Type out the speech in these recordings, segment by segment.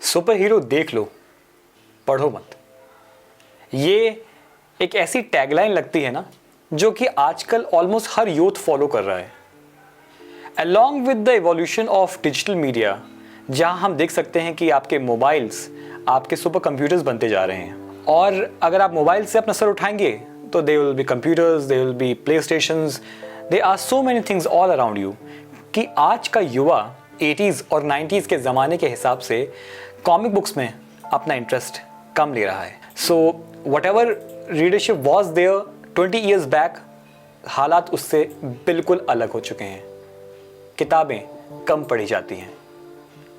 Super hero देख लो, पढ़ो मत। ये एक ऐसी टैगलाइन लगती है ना जो कि आजकल ऑलमोस्ट हर यूथ फॉलो कर रहा है। Along with the evolution of digital media, जहां हम देख सकते हैं कि आपके मोबाइल्स आपके सुपर कंप्यूटर्स बनते जा रहे हैं। और अगर आप मोबाइल से अपना सर उठाएंगे तो they will be computers, they will be play stations, they are so many things all around you. कि आज का युवा 80s और 90s के ज़माने के हिसाब से कॉमिक बुक्स में अपना इंटरेस्ट कम ले रहा है। So what ever readership was there 20 years back, हालात उससे बिल्कुल अलग हो चुके हैं। किताबें कम पढ़ी जाती हैं,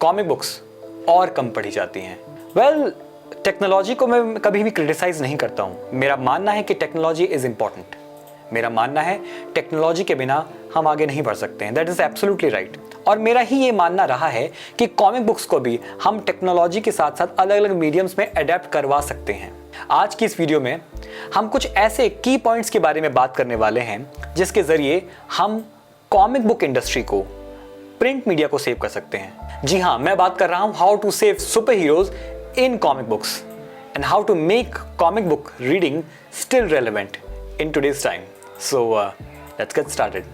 कॉमिक बुक्स और कम पढ़ी जाती हैं। वेल, टेक्नोलॉजी को मैं कभी भी क्रिटिसाइज नहीं करता हूँ। मेरा मानना है कि टेक्नोलॉजी इज़ इम्पॉर्टेंट। मेरा मानना है टेक्नोलॉजी के बिना हम आगे नहीं बढ़ सकते हैं। That is absolutely right. और मेरा ही ये मानना रहा है कि कॉमिक बुक्स को भी हम टेक्नोलॉजी के साथ साथ अलग अलग मीडियम्स में अडेप्ट करवा सकते हैं। आज की इस वीडियो में हम कुछ ऐसे की पॉइंट्स के बारे में बात करने वाले हैं जिसके ज़रिए हम कॉमिक बुक इंडस्ट्री को, प्रिंट मीडिया को सेव कर सकते हैं। जी हाँ, मैं बात कर रहा हूँ how to save super heroes in comic books and how to make comic book reading still relevant in today's time. So let's get started.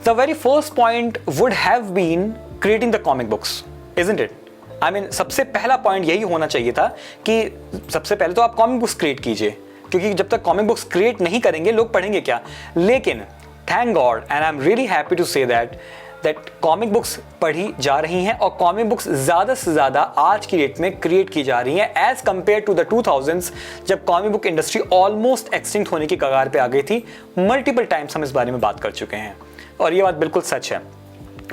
The very first point would have been creating the comic books, isn't it? I mean, सबसे पहला point यही होना चाहिए था कि सबसे पहले तो आप कॉमिक बुक्स क्रिएट कीजिए, क्योंकि जब तक कॉमिक बुक्स क्रिएट नहीं करेंगे लोग पढ़ेंगे क्या। लेकिन thank God and I am really happy to say that comic books पढ़ी जा रही हैं और कॉमिक बुक्स ज़्यादा से ज़्यादा आज की डेट में क्रिएट की जा रही हैं as compare to the 2000s, जब comic book industry almost extinct होने की कगार पे आ गई थी। मल्टीपल टाइम्स हम इस बारे में बात कर चुके हैं और ये बात बिल्कुल सच है।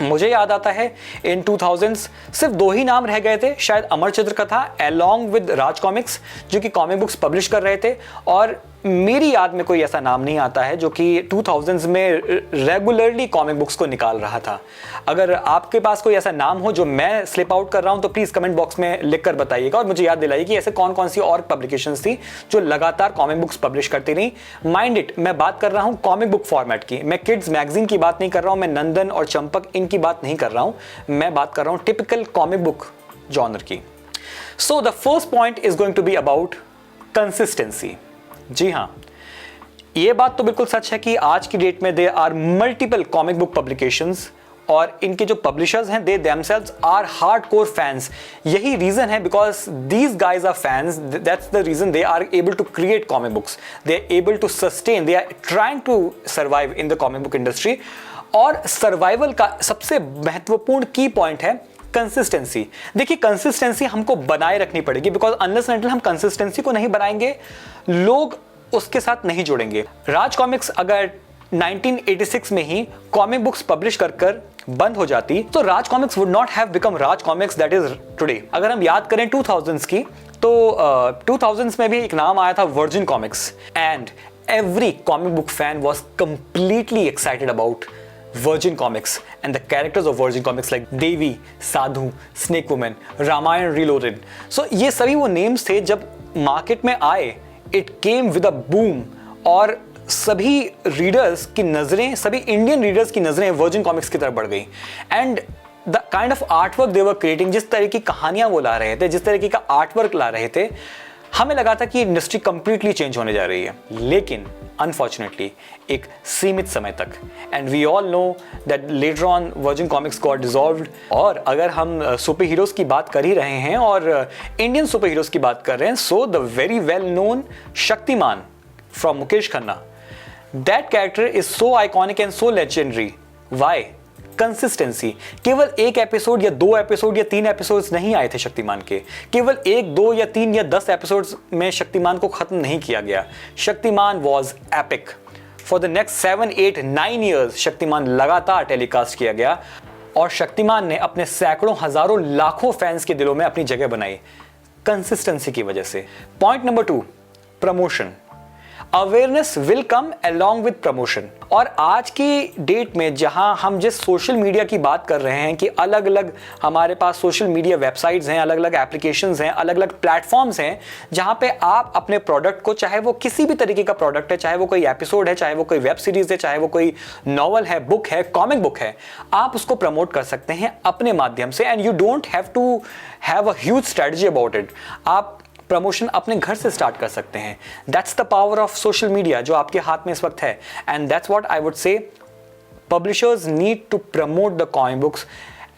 मुझे याद आता है इन 2000s सिर्फ दो ही नाम रह गए थे, शायद अमर चित्र कथा अलॉन्ग विद राज कॉमिक्स, जो कि कॉमिक बुक्स पब्लिश कर रहे थे। और मेरी याद में कोई ऐसा नाम नहीं आता है जो कि 2000s में रेगुलरली कॉमिक बुक्स को निकाल रहा था। अगर आपके पास कोई ऐसा नाम हो जो मैं स्लिप आउट कर रहा हूं तो प्लीज़ कमेंट बॉक्स में लिख कर बताइएगा और मुझे याद दिलाइए कि ऐसे कौन कौन सी और पब्लिकेशंस थी जो लगातार कॉमिक बुक्स पब्लिश करती रही। माइंड इट, मैं बात कर रहा हूँ कॉमिक बुक फॉर्मेट की। मैं किड्स मैगजीन की बात नहीं कर रहा हूँ, मैं नंदन और चंपक इनकी बात नहीं कर रहा हूँ, मैं बात कर रहा हूँ टिपिकल कॉमिक बुक जॉनर की। So the first point is going to be about consistency. जी हाँ, ये बात तो बिल्कुल सच है कि आज की डेट में there are multiple comic book publications और इनके जो पब्लिशर्स हैं they themselves are hardcore fans. यही रीजन है because these guys are fans, that's the reason they are able to create comic books, they are able to sustain, they are trying to survive in the comic book industry. और survival का सबसे महत्वपूर्ण की point है consistency. देखिए, consistency हमको बनाए रखनी पड़ेगी बिकॉज अनलेस एंड अनटिल हम कंसिस्टेंसी को नहीं बनाएंगे लोग उसके साथ नहीं जुड़ेंगे। राज कॉमिक्स अगर 1986 में ही कॉमिक बुक्स पब्लिश कर बंद हो जाती तो Raj Comics would not have become Raj Comics that is today. अगर हम याद करें 2000s की तो 2000s में भी एक नाम आया था Virgin Comics and every comic book fan was completely excited about Virgin Comics and the characters of Virgin Comics like Devi, Sadhu, snake women, Ramayana reloaded. So ये सभी वो नेम्स थे जब मार्केट में आए, it came with a boom और सभी readers की नजरें, सभी इंडियन रीडर्स की नजरें वर्जिन कॉमिक्स की तरफ बढ़ गई। And the kind of art work they were creating, जिस तरह की कहानियां वो ला रहे थे, जिस तरीके का आर्ट वर्क ला रहे थे, हमें लगा था कि इंडस्ट्री कंप्लीटली चेंज होने जा रही है। लेकिन अनफॉर्चुनेटली एक सीमित समय तक, and we all know that later on Virgin Comics got dissolved. और अगर हम सुपर हीरोज की बात कर ही रहे हैं और इंडियन सुपर हीरोज की बात कर रहे हैं, so the very well known Shaktimaan from Mukesh Khanna, that character is so iconic and so legendary. Why? Consistency. केवल एक एपिसोड या 2 एपिसोड या 3 एपिसोड्स नहीं आए थे शक्तिमान के, केवल 1, 2 या 3 या 10 एपिसोड्स में शक्तिमान को खत्म नहीं किया गया। Shaktimaan was epic. For the next 7, 8, 9 years Shaktimaan लगातार टेलीकास्ट किया गया और शक्तिमान ने अपने सैकड़ों, हजारों, लाखों फैंस के दिलों में अपनी जगह बनाई कंसिस्टेंसी की वजह से। Point number 2, promotion. Awareness will come along with promotion. और आज की डेट में जहां हम जिस सोशल मीडिया की बात कर रहे हैं कि अलग अलग हमारे पास सोशल मीडिया वेबसाइट्स हैं, अलग अलग एप्लीकेशंस हैं, अलग अलग प्लेटफॉर्म्स हैं जहां पे आप अपने प्रोडक्ट को, चाहे वो किसी भी तरीके का प्रोडक्ट है, चाहे वो कोई एपिसोड है, चाहे वो कोई वेब सीरीज है, चाहे वो कोई नॉवल है, बुक है, कॉमिक बुक है, आप उसको प्रमोट कर सकते हैं अपने माध्यम से। And you don't have to have a huge strategy about it. आप प्रमोशन अपने घर से स्टार्ट कर सकते हैं। That's the power of social media जो आपके हाथ में इस वक्त है। And that's what I would say, publishers need to promote the comic books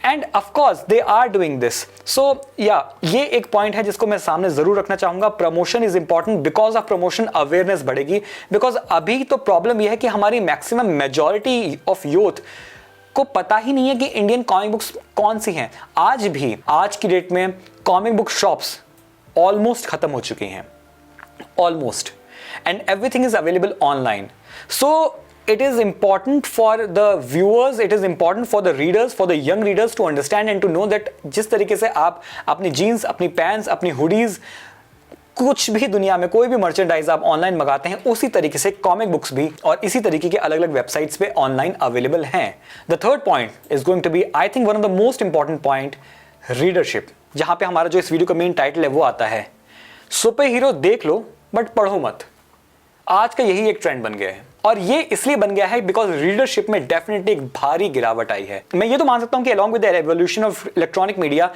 and of course they are doing this. So या ये एक पॉइंट है जिसको मैं सामने जरूर रखना चाहूंगा। Promotion is important, because of promotion awareness बढ़ेगी। बिकॉज अभी तो प्रॉब्लम यह है कि हमारी मैक्सिमम मेजॉरिटी ऑफ यूथ को पता ही नहीं है कि इंडियन कॉमिक बुक्स कौन सी हैं। आज भी, आज की डेट में कॉमिक बुक शॉप्स ऑलमोस्ट खत्म हो चुकी हैं, almost, and everything is available online. So it is important for the viewers, it is important for the readers, for the young readers to understand and to know that जिस तरीके से आप अपनी jeans, अपनी पैंट्स, अपनी hoodies, कुछ भी दुनिया में कोई भी मर्चेंडाइज आप ऑनलाइन मंगाते हैं, उसी तरीके से कॉमिक बुक्स भी और इसी तरीके के अलग अलग वेबसाइट्स पे ऑनलाइन अवेलेबल हैं। The third point is going to be, I think, one of the most important point, readership. जहां पे हमारा जो इस वीडियो का मेन टाइटल है वो आता है, सुपर हीरो देख लो बट पढ़ो मत। आज का यही एक ट्रेंड बन गया है, और ये इसलिए बन गया है बिकॉज रीडरशिप में डेफिनेटली एक भारी गिरावट आई है। मैं ये तो मान सकता हूं कि along with the evolution of electronic media,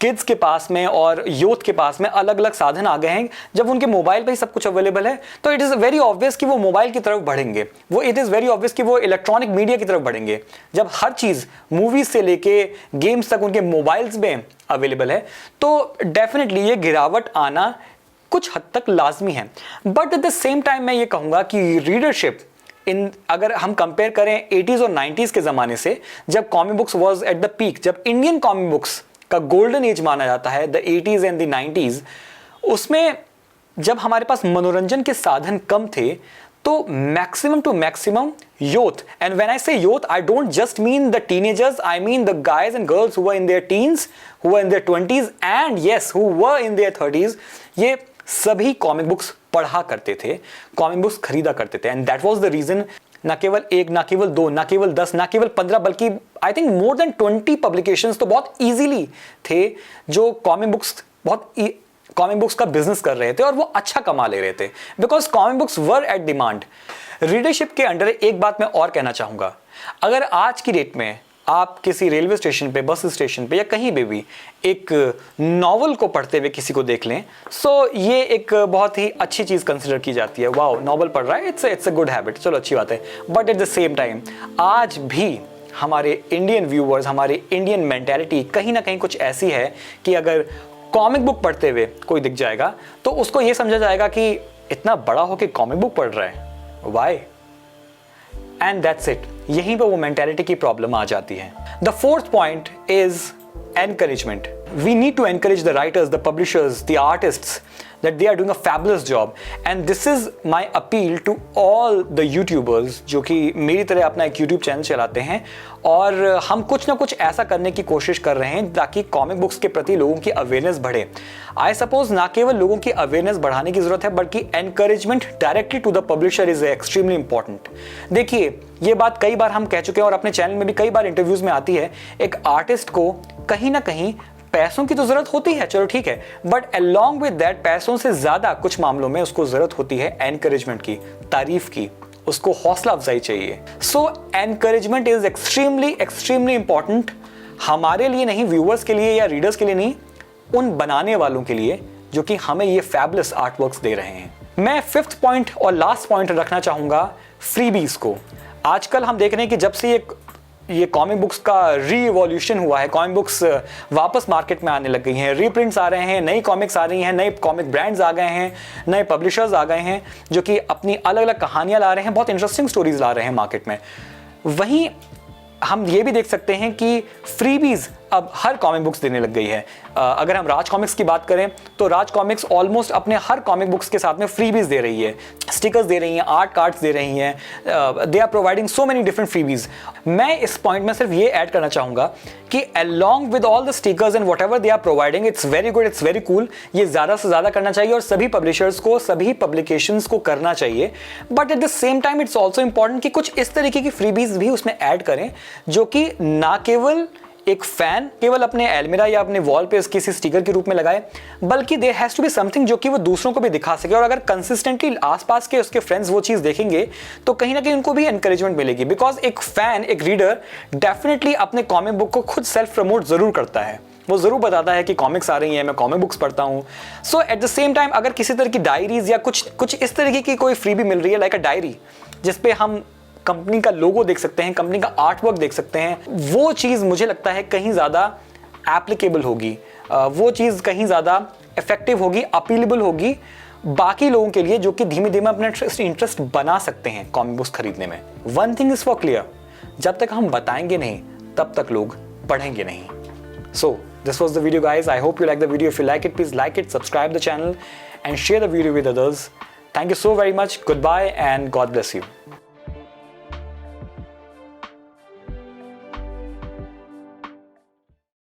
kids के पास में और यूथ के पास में अलग अलग साधन आ गए हैं। जब उनके मोबाइल पे ही सब कुछ अवेलेबल है तो इट इज़ वेरी ऑब्वियस कि वो मोबाइल की तरफ बढ़ेंगे, वो इट इज़ वेरी ऑब्वियस कि वो इलेक्ट्रॉनिक मीडिया की तरफ बढ़ेंगे। जब हर चीज़ मूवीज से लेके गेम्स तक उनके मोबाइल्स में अवेलेबल है तो डेफिनेटली ये गिरावट आना कुछ हद तक लाजमी है। But at the same time मैं ये कहूँगा कि रीडरशिप इन, अगर हम कंपेयर करें 80s और 90s के ज़माने से, जब comic books was at the peak, जब इंडियन कॉमिक बुक्स का गोल्डन एज माना जाता है, the 80s and the 90s, उसमें जब हमारे पास मनोरंजन के साधन कम थे तो maximum to maximum youth, and when I say youth I don't just mean the teenagers, I mean the guys and girls who were in their teens, who were in their 20s and yes who were in their 30s, ये सभी comic books पढ़ा करते थे, comic books खरीदा करते थे। And that was the reason, ना केवल एक, ना केवल दो, ना केवल 10, ना केवल 15, बल्कि I think more than 20 publications तो बहुत इजीली थे जो कॉमिक बुक्स का बिजनेस कर रहे थे और वो अच्छा कमा ले रहे थे, because comic books were at demand. Readership के अंडर एक बात मैं और कहना चाहूंगा, अगर आज की डेट में आप किसी रेलवे स्टेशन पे, बस स्टेशन पे या कहीं पे भी एक नॉवल को पढ़ते हुए किसी को देख लें, सो ये एक बहुत ही अच्छी चीज़ कंसिडर की जाती है। वाओ, नॉवल पढ़ रहा है, इट्स अ गुड हैबिट, चलो अच्छी बात है। But at the same time आज भी हमारे इंडियन व्यूअर्स, हमारी इंडियन मेंटालिटी कहीं ना कहीं कुछ ऐसी है कि अगर कॉमिक बुक पढ़ते हुए कोई दिख जाएगा तो उसको ये समझा जाएगा कि इतना बड़ा होकर कॉमिक बुक पढ़ रहा है, वाई? एंड दैट्स इट, यहीं पर वो मेंटालिटी की प्रॉब्लम आ जाती है। The fourth point is encouragement. We need to encourage the writers, the publishers, the artists that they are doing a fabulous job, and this is my appeal to all the YouTubers जो कि मेरी तरह अपना एक YouTube channel चलाते हैं और हम कुछ ना कुछ ऐसा करने की कोशिश कर रहे हैं ताकि कॉमिक बुक्स के प्रति लोगों की अवेयरनेस बढ़े। आई सपोज ना केवल लोगों की अवेयरनेस बढ़ाने की जरूरत है बल्कि encouragement directly to the publisher is extremely important. देखिए, ये बात कई बार हम कह चुके हैं और अपने चैनल में भी कई बार इंटरव्यूज में आती है, एक आर्टिस्ट को कहीं ना कहीं पैसों की तो जरूरत होती है, चलो ठीक है, बट अलोंग विद दैट पैसों से ज्यादा कुछ मामलों में उसको जरूरत होती है एनकरेजमेंट की, तारीफ की, उसको हौसला अफजाई चाहिए। सो एनकरेजमेंट इज एक्सट्रीमली इंपॉर्टेंट, हमारे लिए नहीं, व्यूअर्स के लिए या रीडर्स के लिए नहीं, उन बनाने वालों के लिए जो कि हमें ये फैबुलस आर्टवर्क्स दे रहे हैं। मैं फिफ्थ पॉइंट और लास्ट पॉइंट रखना चाहूंगा फ्रीबीज को। आजकल हम देख रहे हैं कि जब से ये कॉमिक बुक्स का री-इवोल्यूशन हुआ है, कॉमिक बुक्स वापस मार्केट में आने लग गई हैं, रीप्रिंट्स आ रहे हैं, नई कॉमिक्स आ रही हैं, नए कॉमिक ब्रांड्स आ गए हैं, नए पब्लिशर्स आ गए हैं जो कि अपनी अलग अलग कहानियां ला रहे हैं, बहुत इंटरेस्टिंग स्टोरीज ला रहे हैं मार्केट में। वहीं हम ये भी देख सकते हैं कि फ्रीबीज अब हर कॉमिक बुक्स देने लग गई है। अगर हम राज कॉमिक्स की बात करें तो राज कॉमिक्स ऑलमोस्ट अपने हर कॉमिक बुक्स के साथ में फ्रीबीज दे रही है, स्टिकर्स दे रही हैं, आर्ट कार्ड्स दे रही हैं, they are providing so many different freebies. मैं इस पॉइंट में सिर्फ ये ऐड करना चाहूंगा कि along with all the stickers and whatever they are providing, it's very good, it's very cool. ये ज्यादा से ज्यादा करना चाहिए और सभी पब्लिशर्स को, सभी पब्लिकेशंस को करना चाहिए। But at the same time it's also important कि कुछ इस तरीके की फ्रीबीज भी उसमें ऐड करें जो कि ना केवल एक फैन केवल अपने एल्मिरा या अपने वॉल पे किसी स्टिकर के रूप में लगाए, बल्कि there has to be something जो कि वो दूसरों को भी दिखा सके। और अगर कंसिस्टेंटली आसपास के उसके फ्रेंड्स वो चीज देखेंगे तो कहीं ना कहीं उनको भी एनकरेजमेंट मिलेगी। बिकॉज एक फैन, एक रीडर डेफिनेटली अपने कॉमिक बुक को खुद सेल्फ प्रमोट जरूर करता है, वो जरूर बताता है कि कॉमिक्स आ रही हैं, मैं कॉमिक बुक्स पढ़ता हूँ। सो एट द सेम टाइम अगर किसी तरह की डायरीज या कुछ इस तरीके की कोई फ्री भी मिल रही है, लाइक अ डायरी जिसपे हम कंपनी का लोगो देख सकते हैं, कंपनी का आर्ट वर्क देख सकते हैं, वो चीज़ मुझे लगता है कहीं ज़्यादा एप्लीकेबल होगी, वो चीज़ कहीं ज़्यादा इफेक्टिव होगी, अपीलेबल होगी बाकी लोगों के लिए जो कि धीमे धीमे अपना इंटरेस्ट बना सकते हैं कॉमिक बुक्स खरीदने में। One thing is for clear, जब तक हम बताएंगे नहीं तब तक लोग पढ़ेंगे नहीं। सो this was the video guys. I hope you like the video. If you like it, please like it, subscribe the channel and share the video with others. Thank you so very much. Goodbye and God bless you.